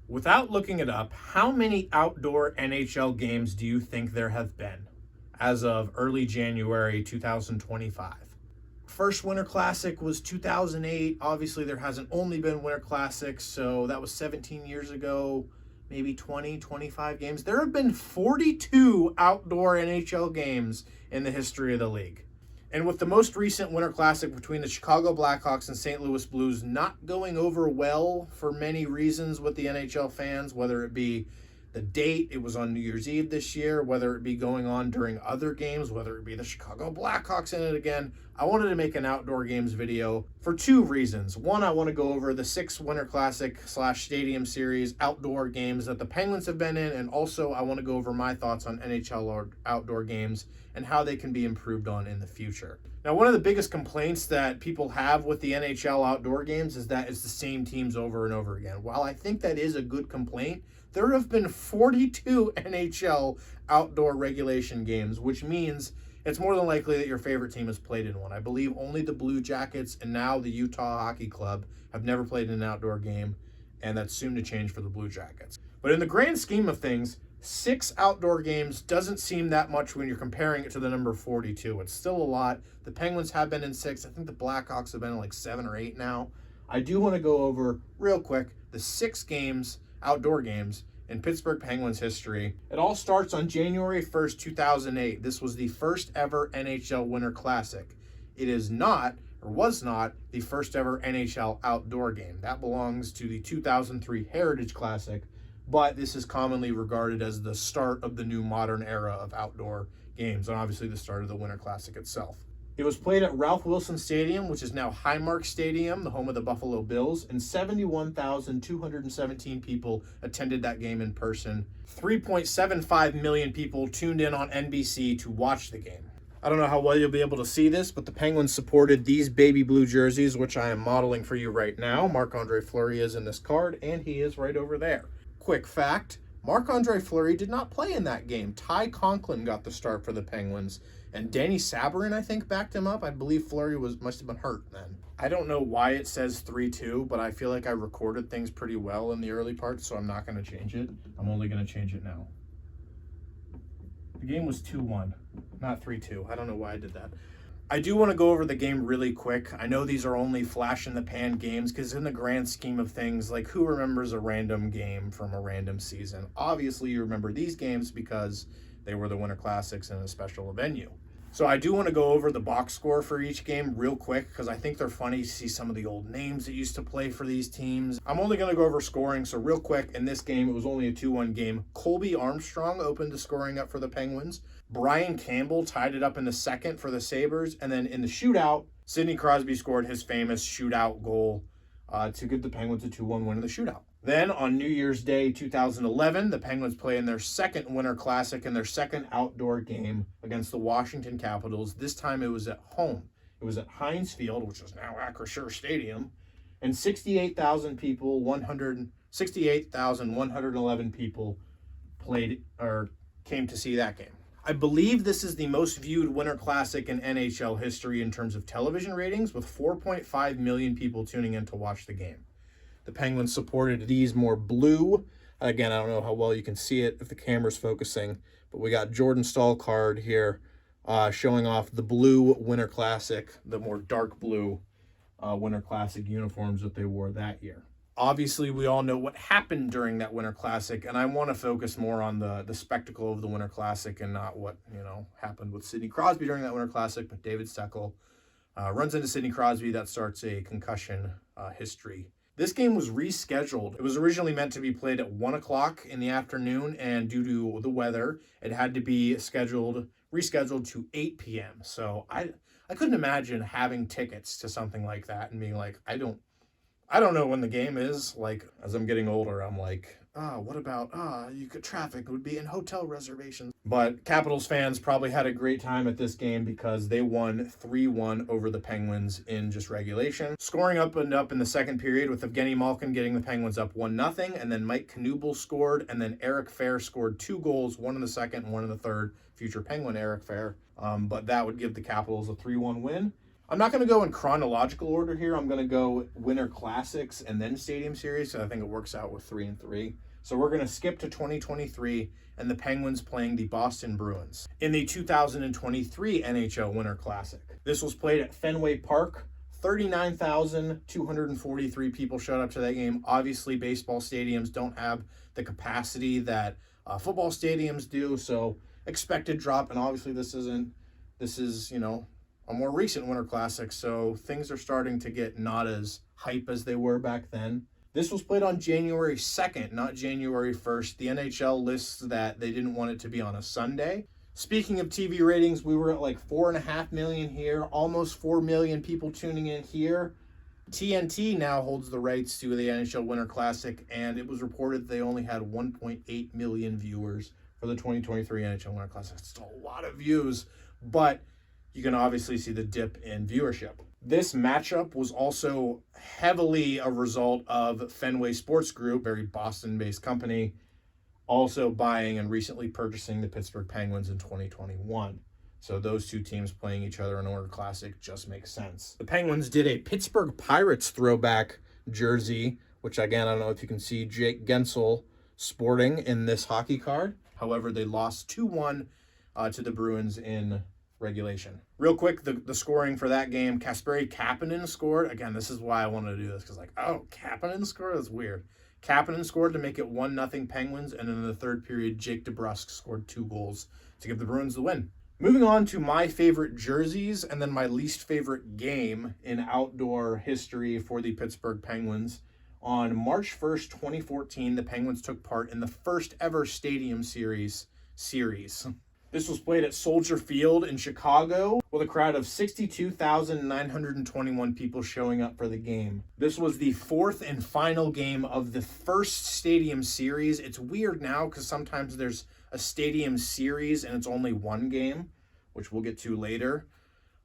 Without looking it up, how many outdoor NHL games do you think there have been as of early January 2025? First Winter Classic was 2008. Obviously, there hasn't only been Winter Classics, so that was 17 years ago, maybe 20, 25 games. There have been 42 outdoor NHL games in the history of the league. And with the most recent Winter Classic between the Chicago Blackhawks and St. Louis Blues not going over well for many reasons with the NHL fans, whether it be the date, it was on New Year's Eve this year, whether it be going on during other games, whether it be the Chicago Blackhawks in it again, I wanted to make an outdoor games video for two reasons. One, I want to go over the 6 Winter Classic / Stadium Series outdoor games that the Penguins have been in, and also I want to go over my thoughts on NHL outdoor games and how they can be improved on in the future. Now, one of the biggest complaints that people have with the NHL outdoor games is that it's the same teams over and over again. While I think that is a good complaint, there have been 42 NHL outdoor regulation games, which means it's more than likely that your favorite team has played in one. I believe only the Blue Jackets and now the Utah Hockey Club have never played in an outdoor game, and that's soon to change for the Blue Jackets. But in the grand scheme of things, 6 outdoor games doesn't seem that much when you're comparing it to the number 42. It's still a lot. The Penguins have been in 6. I think the Blackhawks have been in like 7 or 8 now. I do want to go over real quick the 6 games, outdoor games, in Pittsburgh Penguins history. It all starts on January 1st, 2008. This was the first ever NHL Winter Classic. It is not, or was not, the first ever NHL outdoor game. That belongs to the 2003 Heritage Classic, but this is commonly regarded as the start of the new modern era of outdoor games, and obviously the start of the Winter Classic itself. It was played at Ralph Wilson Stadium, which is now Highmark Stadium, the home of the Buffalo Bills, and 71,217 people attended that game in person. 3.75 million people tuned in on NBC to watch the game. I don't know how well you'll be able to see this, but the Penguins supported these baby blue jerseys, which I am modeling for you right now. Marc-Andre Fleury is in this card, and he is right over there. Quick fact, Marc-Andre Fleury did not play in that game. Ty Conklin got the start for the Penguins, and Danny Sabarin, I think, backed him up. I believe Fleury must have been hurt then. I don't know why it says 3-2, but I feel like I recorded things pretty well in the early parts, so I'm not going to change it. I'm only going to change it now. The game was 2-1, not 3-2. I don't know why I did that. I do want to go over the game really quick. I know these are only flash-in-the-pan games because in the grand scheme of things, like who remembers a random game from a random season? Obviously, you remember these games because they were the Winter Classics in a special venue. So I do want to go over the box score for each game real quick because I think they're funny to see some of the old names that used to play for these teams. I'm only going to go over scoring, so real quick, in this game, it was only a 2-1 game. Colby Armstrong opened the scoring up for the Penguins. Brian Campbell tied it up in the second for the Sabres, and then in the shootout, Sidney Crosby scored his famous shootout goal to give the Penguins a 2-1 win in the shootout. Then on New Year's Day 2011, the Penguins play in their second Winter Classic and their second outdoor game against the Washington Capitals. This time it was at home. It was at Heinz Field, which is now Acrisure Stadium, and 68,111 people played or came to see that game. I believe this is the most viewed Winter Classic in NHL history in terms of television ratings, with 4.5 million people tuning in to watch the game. The Penguins supported these more blue. Again, I don't know how well you can see it if the camera's focusing, but we got Jordan Stahl card here showing off the blue Winter Classic, the more dark blue Winter Classic uniforms that they wore that year. Obviously, we all know what happened during that Winter Classic, and I want to focus more on the spectacle of the Winter Classic and not what happened with Sidney Crosby during that Winter Classic. But David Steckel runs into Sidney Crosby. That starts a concussion history. This game was rescheduled. It was originally meant to be played at 1 o'clock in the afternoon, and due to the weather, it had to be rescheduled to 8 p.m. So I couldn't imagine having tickets to something like that and being like, I don't know when the game is. Like, as I'm getting older, I'm like, what about, traffic would be in hotel reservations. But Capitals fans probably had a great time at this game because they won 3-1 over the Penguins in just regulation. Scoring up in the second period with Evgeny Malkin getting the Penguins up 1-0, and then Mike Knuble scored, and then Eric Fehr scored 2 goals, one in the second and one in the third. Future Penguin Eric Fehr. But that would give the Capitals a 3-1 win. I'm not going to go in chronological order here. I'm going to go Winter Classics and then Stadium Series. So I think it works out with 3 and 3. So we're going to skip to 2023 and the Penguins playing the Boston Bruins in the 2023 NHL Winter Classic. This was played at Fenway Park. 39,243 people showed up to that game. Obviously, baseball stadiums don't have the capacity that football stadiums do, so expected drop. And obviously, this is, you know, a more recent Winter Classic, so things are starting to get not as hype as they were back then. This was played on January 2nd, not January 1st. The NHL lists that they didn't want it to be on a Sunday. Speaking of TV ratings, we were at like 4.5 million here, almost 4 million people tuning in here. TNT now holds the rights to the NHL Winter Classic, and it was reported they only had 1.8 million viewers for the 2023 NHL Winter Classic. It's a lot of views, but you can obviously see the dip in viewership. This matchup was also heavily a result of Fenway Sports Group, very Boston-based company, also buying and recently purchasing the Pittsburgh Penguins in 2021. So those two teams playing each other in a Winter Classic just makes sense. The Penguins did a Pittsburgh Pirates throwback jersey, which again, I don't know if you can see Jake Gensel sporting in this hockey card. However, they lost 2-1 to the Bruins in regulation. Real quick, the scoring for that game, Kasperi Kapanen scored. Again, this is why I wanted to do this, because like, oh, Kapanen scored? That's weird. Kapanen scored to make it 1-0 Penguins, and in the third period, Jake DeBrusk scored 2 goals to give the Bruins the win. Moving on to my favorite jerseys and then my least favorite game in outdoor history for the Pittsburgh Penguins. On March 1st, 2014, the Penguins took part in the first ever Stadium Series. This was played at Soldier Field in Chicago with a crowd of 62,921 people showing up for the game. This was the 4th and final game of the first Stadium Series. It's weird now because sometimes there's a Stadium Series and it's only one game, which we'll get to later.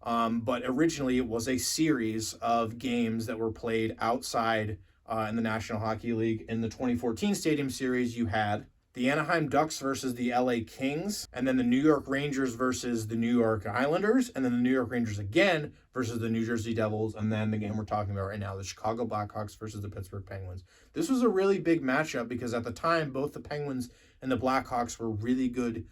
But originally it was a series of games that were played outside in the National Hockey League. In the 2014 Stadium Series, you had the Anaheim Ducks versus the LA Kings, and then the New York Rangers versus the New York Islanders, and then the New York Rangers again versus the New Jersey Devils, and then the game we're talking about right now, the Chicago Blackhawks versus the Pittsburgh Penguins. This was a really big matchup because at the time, both the Penguins and the Blackhawks were really good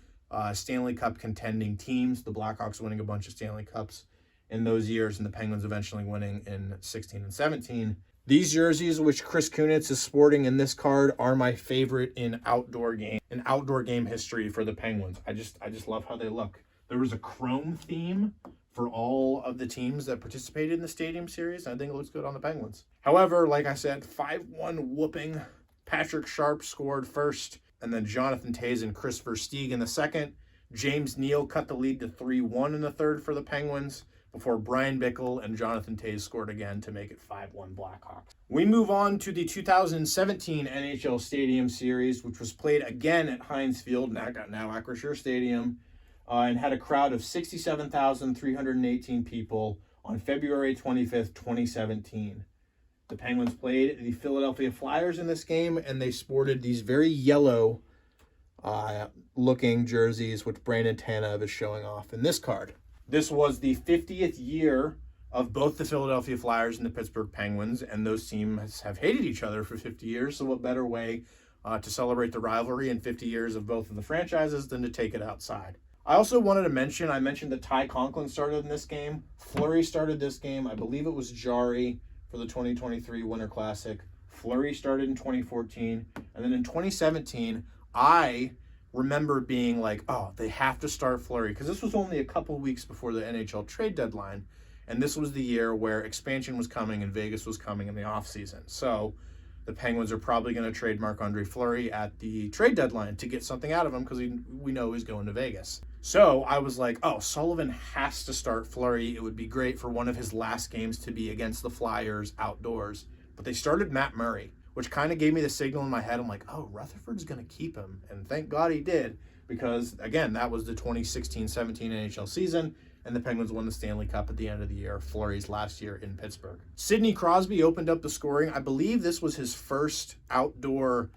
Stanley Cup contending teams. The Blackhawks winning a bunch of Stanley Cups in those years, and the Penguins eventually winning in 16 and 17. These jerseys, which Chris Kunitz is sporting in this card, are my favorite in outdoor game history for the Penguins. I just love how they look. There was a chrome theme for all of the teams that participated in the Stadium Series, and I think it looks good on the Penguins. However, like I said, 5-1 whooping. Patrick Sharp scored first, and then Jonathan Toews and Chris Versteeg in the second. James Neal cut the lead to 3-1 in the third for the Penguins, before Brian Bickle and Jonathan Toews scored again to make it 5-1 Blackhawks. We move on to the 2017 NHL Stadium Series, which was played again at Heinz Field, now Acrisure Stadium, and had a crowd of 67,318 people on February 25th, 2017. The Penguins played the Philadelphia Flyers in this game, and they sported these very yellow looking jerseys, which Brandon Tanev is showing off in this card. This was the 50th year of both the Philadelphia Flyers and the Pittsburgh Penguins, and those teams have hated each other for 50 years, so what better way to celebrate the rivalry in 50 years of both of the franchises than to take it outside. I also wanted to mention, I mentioned that Ty Conklin started in this game. Fleury started this game. I believe it was Jari for the 2023 Winter Classic. Fleury started in 2014, and then in 2017, I remember being like, oh, they have to start Fleury, because this was only a couple weeks before the NHL trade deadline, and this was the year where expansion was coming and Vegas was coming in the offseason. So the Penguins are probably going to trade Marc-Andre Fleury at the trade deadline to get something out of him, because we know he's going to Vegas. So I was like, oh, Sullivan has to start Fleury. It would be great for one of his last games to be against the Flyers outdoors. But they started Matt Murray, which kind of gave me the signal in my head. I'm like, oh, Rutherford's going to keep him. And thank God he did, because, again, that was the 2016-17 NHL season, and the Penguins won the Stanley Cup at the end of the year, Fleury's last year in Pittsburgh. Sidney Crosby opened up the scoring. I believe this was his first outdoor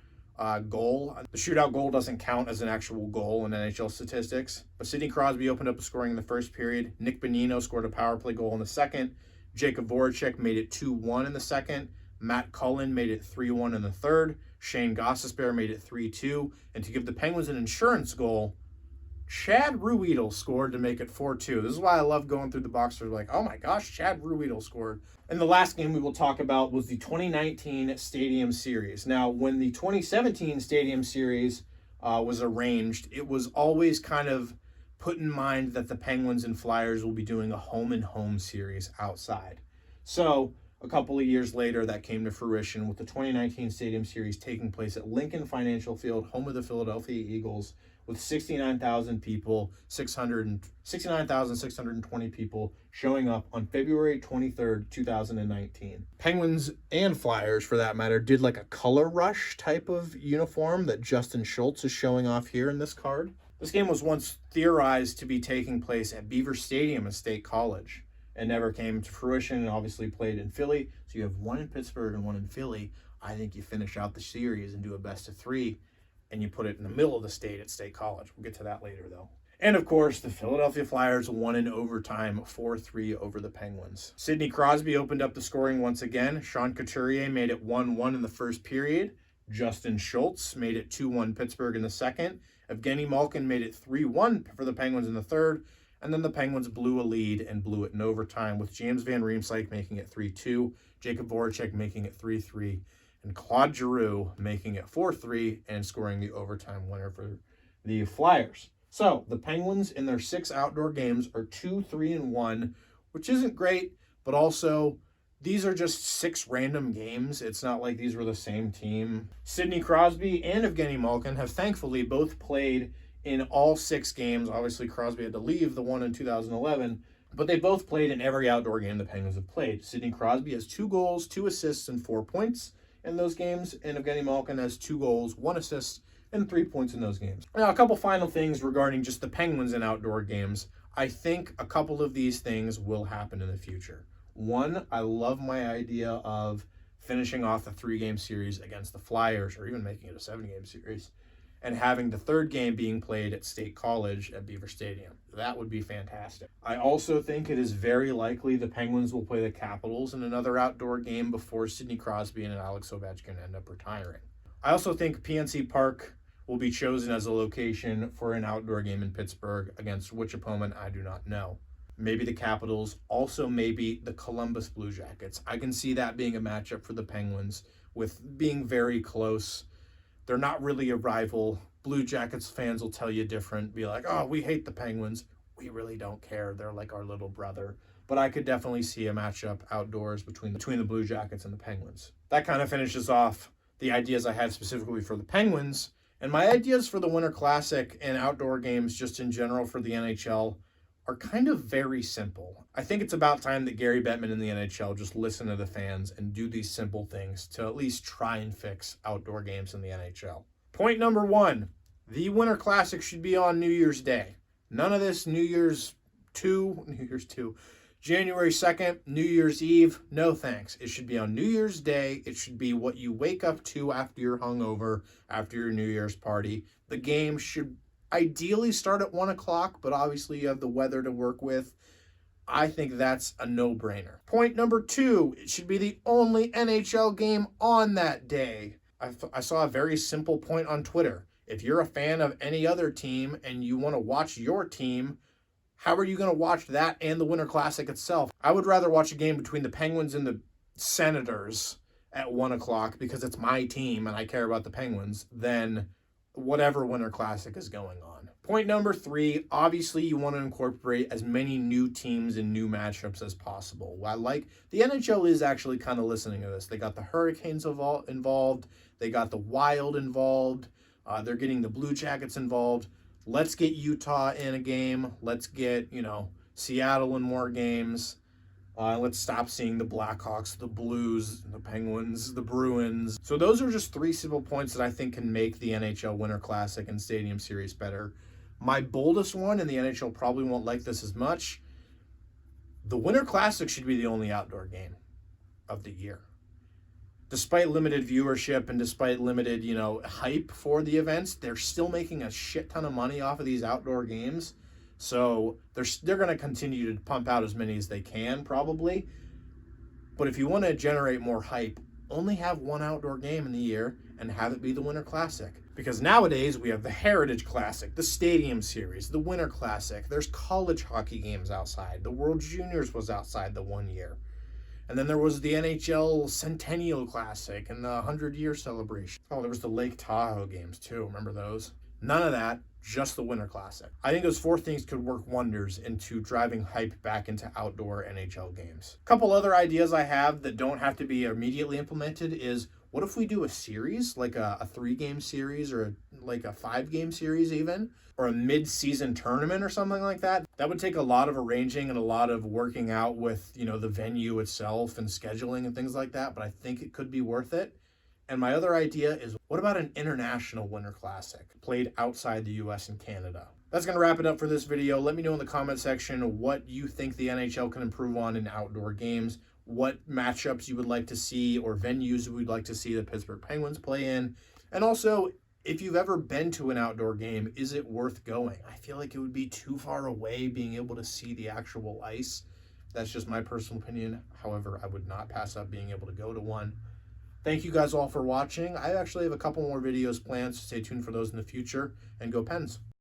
goal. The shootout goal doesn't count as an actual goal in NHL statistics, but Sidney Crosby opened up the scoring in the first period. Nick Bonino scored a power play goal in the second. Jacob Voracek made it 2-1 in the second. Matt Cullen made it 3-1 in the third. Shane Gostisbehere made it 3-2. And to give the Penguins an insurance goal, Chad Ruhwedel scored to make it 4-2. This is why I love going through the box score. Like, oh my gosh, Chad Ruhwedel scored. And the last game we will talk about was the 2019 Stadium Series. Now, when the 2017 Stadium Series was arranged, it was always kind of put in mind that the Penguins and Flyers will be doing a home-and-home series outside. So a couple of years later, that came to fruition with the 2019 Stadium Series taking place at Lincoln Financial Field, home of the Philadelphia Eagles, with 69,000 people, 69,620 people showing up on February 23rd, 2019. Penguins and Flyers, for that matter, did like a color rush type of uniform that Justin Schultz is showing off here in this card. This game was once theorized to be taking place at Beaver Stadium at State College and never came to fruition, and obviously played in Philly. So you have one in Pittsburgh and one in Philly. I think you finish out the series and do a best of three, and you put it in the middle of the state at State College. We'll get to that later, though. And, of course, the Philadelphia Flyers won in overtime 4-3 over the Penguins. Sidney Crosby opened up the scoring once again. Sean Couturier made it 1-1 in the first period. Justin Schultz made it 2-1 Pittsburgh in the second. Evgeny Malkin made it 3-1 for the Penguins in the third. And then the Penguins blew a lead and blew it in overtime, with James Van Riemsdyk making it 3-2, Jacob Voracek making it 3-3, and Claude Giroux making it 4-3 and scoring the overtime winner for the Flyers. So the Penguins in their 6 outdoor games are 2-3-1, which isn't great, but also these are just 6 random games. It's not like these were the same team. Sidney Crosby and Evgeny Malkin have thankfully both played in all 6 games. Obviously, Crosby had to leave the one in 2011, but they both played in every outdoor game the Penguins have played. Sidney Crosby has 2 goals, 2 assists, and 4 points in those games, and Evgeny Malkin has 2 goals, 1 assist, and 3 points in those games. Now, a couple final things regarding just the Penguins in outdoor games. I think a couple of these things will happen in the future. One, I love my idea of finishing off the 3-game series against the Flyers, or even making it a 7-game series, and having the 3rd game being played at State College at Beaver Stadium. That would be fantastic. I also think it is very likely the Penguins will play the Capitals in another outdoor game before Sidney Crosby and Alex Ovechkin end up retiring. I also think PNC Park will be chosen as a location for an outdoor game in Pittsburgh, against which opponent I do not know. Maybe the Capitals, also maybe the Columbus Blue Jackets. I can see that being a matchup for the Penguins, with being very close. They're not really a rival. Blue Jackets fans will tell you different. Be like, oh, we hate the Penguins. We really don't care. They're like our little brother. But I could definitely see a matchup outdoors between the Blue Jackets and the Penguins. That kind of finishes off the ideas I had specifically for the Penguins. And my ideas for the Winter Classic and outdoor games just in general for the NHL are kind of very simple. I think it's about time that Gary Bettman and the NHL just listen to the fans and do these simple things to at least try and fix outdoor games in the NHL. Point number 1, the Winter Classic should be on New Year's Day. None of this New Year's 2, January 2nd, New Year's Eve, no thanks. It should be on New Year's Day. It should be what you wake up to after you're hungover, after your New Year's party. The game should ideally start at 1 o'clock, but obviously you have the weather to work with. I think that's a no-brainer. Point number 2, it should be the only NHL game on that day. I saw a very simple point on Twitter. If you're a fan of any other team and you want to watch your team, how are you going to watch that and the Winter Classic itself? I would rather watch a game between the Penguins and the Senators at 1 o'clock because it's my team and I care about the Penguins than whatever Winter Classic is going on. Point number 3, obviously you want to incorporate as many new teams and new matchups as possible. The NHL is actually kind of listening to this. They got the Hurricanes involved. They got the Wild involved. They're getting the Blue Jackets involved. Let's get Utah in a game. Let's get, Seattle in more games. Let's stop seeing the Blackhawks, the Blues, the Penguins, the Bruins. So those are just 3 simple points that I think can make the NHL Winter Classic and Stadium Series better. My boldest one, and the NHL probably won't like this as much, the Winter Classic should be the only outdoor game of the year. Despite limited viewership and despite limited, hype for the events, they're still making a shit ton of money off of these outdoor games. So they're going to continue to pump out as many as they can, probably. But if you want to generate more hype, only have one outdoor game in the year and have it be the Winter Classic. Because nowadays we have the Heritage Classic, the Stadium Series, the Winter Classic. There's college hockey games outside. The World Juniors was outside the 1 year. And then there was the NHL Centennial Classic and the 100-year celebration. Oh, there was the Lake Tahoe games too. Remember those? None of that, just the Winter Classic. I think those 4 things could work wonders into driving hype back into outdoor NHL games. A couple other ideas I have that don't have to be immediately implemented is, what if we do a series, like a 3-game series or like a 5-game series even, or a mid-season tournament or something like that? That would take a lot of arranging and a lot of working out with, the venue itself and scheduling and things like that, but I think it could be worth it. And my other idea is, what about an international Winter Classic played outside the US and Canada? That's going to wrap it up for this video. Let me know in the comment section what you think the NHL can improve on in outdoor games, what matchups you would like to see or venues you would like to see the Pittsburgh Penguins play in. And also, if you've ever been to an outdoor game, is it worth going? I feel like it would be too far away being able to see the actual ice. That's just my personal opinion. However, I would not pass up being able to go to one. Thank you guys all for watching. I actually have a couple more videos planned, so stay tuned for those in the future, and go Pens.